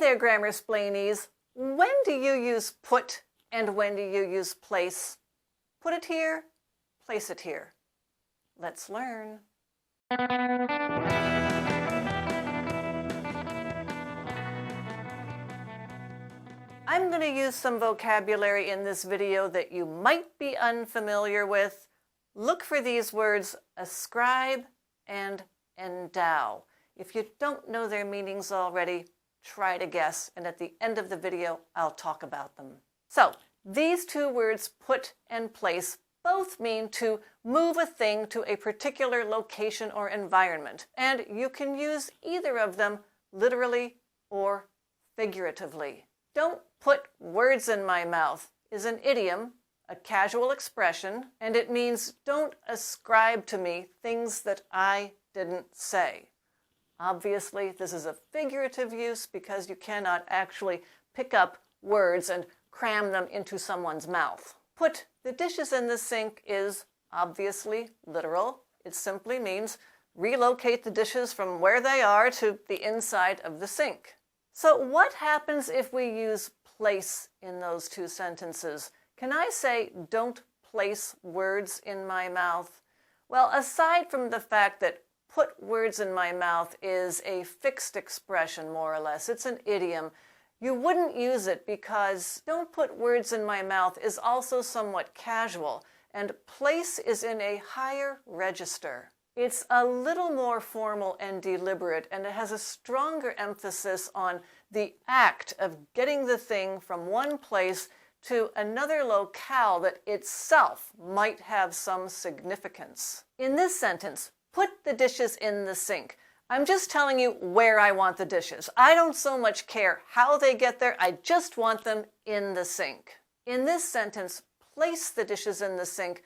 there, grammar splainies. When do you use put and when do you use place? Put it here, place it here. Let's learn. I'm going to use some vocabulary in this video that you might be unfamiliar with. Look for these words ascribe and endow. If you don't know their meanings already, try to guess, and at the end of the video, I'll talk about them. So, these two words, put and place, both mean to move a thing to a particular location or environment, and you can use either of them literally or figuratively. Don't put words in my mouth is an idiom, a casual expression, and it means don't ascribe to me things that I didn't say. Obviously, this is a figurative use because you cannot actually pick up words and cram them into someone's mouth. Put the dishes in the sink is obviously literal. It simply means relocate the dishes from where they are to the inside of the sink. So what happens if we use place in those two sentences? Can I say, don't place words in my mouth? Well, aside from the fact that put words in my mouth is a fixed expression, more or less. It's an idiom. You wouldn't use it because don't put words in my mouth is also somewhat casual, and place is in a higher register. It's a little more formal and deliberate, and it has a stronger emphasis on the act of getting the thing from one place to another locale that itself might have some significance. In this sentence, put the dishes in the sink. I'm just telling you where I want the dishes. I don't so much care how they get there, I just want them in the sink. In this sentence, place the dishes in the sink,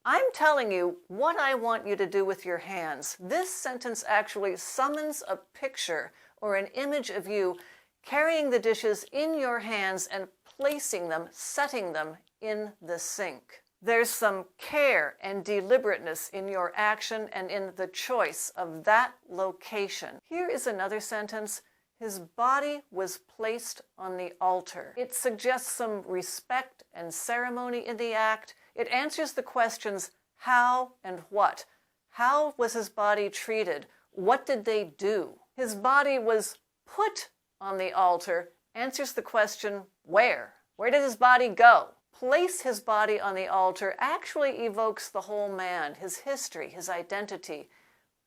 I'm telling you what I want you to do with your hands. This sentence actually summons a picture or an image of you carrying the dishes in your hands and placing them, setting them in the sink. There's some care and deliberateness in your action and in the choice of that location. Here is another sentence. His body was placed on the altar. It suggests some respect and ceremony in the act. It answers the questions how and what. How was his body treated? What did they do? His body was put on the altar answers the question where? Where did his body go? Place his body on the altar actually evokes the whole man, his history, his identity.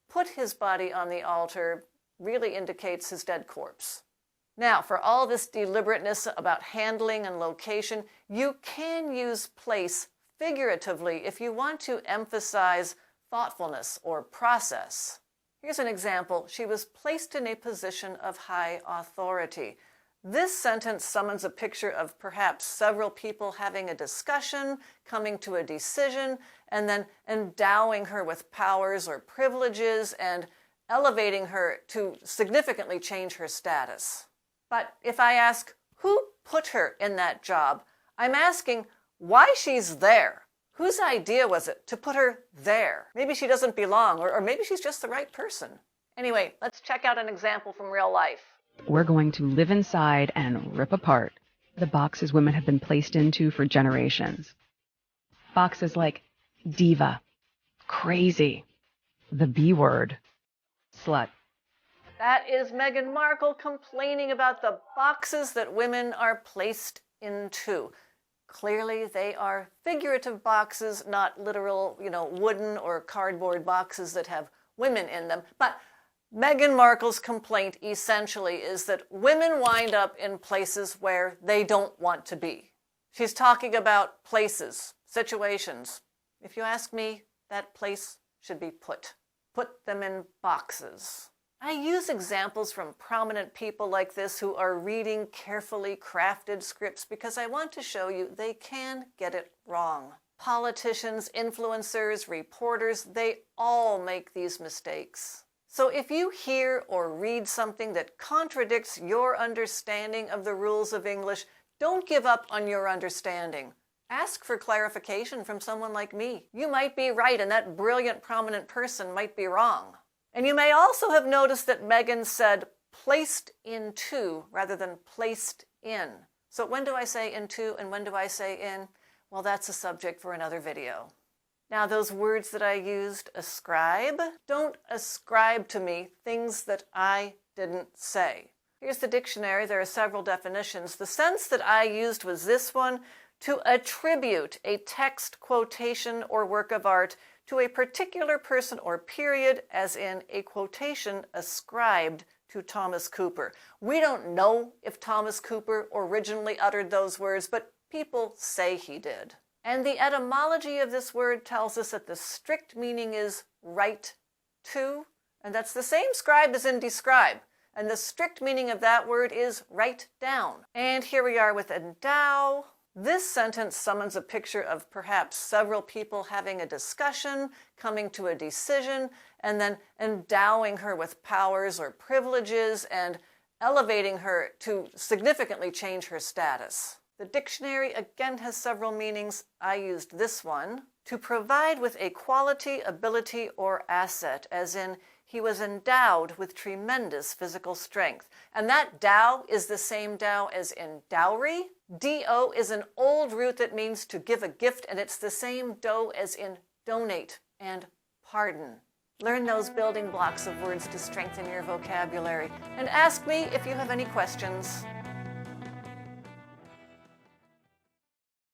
Put his body on the altar really indicates his dead corpse. Now, for all this deliberateness about handling and location, you can use place figuratively if you want to emphasize thoughtfulness or process. Here's an example. She was placed in a position of high authority. This sentence summons a picture of perhaps several people having a discussion, coming to a decision, and then endowing her with powers or privileges and elevating her to significantly change her status. But if I ask, who put her in that job? I'm asking why she's there. Whose idea was it to put her there? Maybe she doesn't belong, or maybe she's just the right person. Anyway, let's check out an example from real life. We're going to live inside and rip apart the boxes women have been placed into for generations. Boxes like diva, crazy, the B word, slut. That is Meghan Markle complaining about the boxes that women are placed into. Clearly, they are figurative boxes, not literal, wooden or cardboard boxes that have women in them. But Meghan Markle's complaint essentially is that women wind up in places where they don't want to be. She's talking about places, situations. If you ask me, that place should be put. Put them in boxes. I use examples from prominent people like this who are reading carefully crafted scripts because I want to show you they can get it wrong. Politicians, influencers, reporters, they all make these mistakes. So if you hear or read something that contradicts your understanding of the rules of English, don't give up on your understanding. Ask for clarification from someone like me. You might be right and that brilliant, prominent person might be wrong. And you may also have noticed that Meghan said, placed into rather than placed in. So when do I say into and when do I say in? Well, that's a subject for another video. Now, those words that I used, ascribe, don't ascribe to me things that I didn't say. Here's the dictionary. There are several definitions. The sense that I used was this one: to attribute a text, quotation, or work of art to a particular person or period, as in a quotation ascribed to Thomas Cooper. We don't know if Thomas Cooper originally uttered those words, but people say he did. And the etymology of this word tells us that the strict meaning is right to, and that's the same scribe as in describe. And the strict meaning of that word is write down. And here we are with endow. This sentence summons a picture of perhaps several people having a discussion, coming to a decision, and then endowing her with powers or privileges and elevating her to significantly change her status. The dictionary again has several meanings. I used this one: to provide with a quality, ability, or asset, as in he was endowed with tremendous physical strength. And that dow is the same dow as in dowry. Do is an old root that means to give a gift, and it's the same do as in donate and pardon. Learn those building blocks of words to strengthen your vocabulary. And ask me if you have any questions.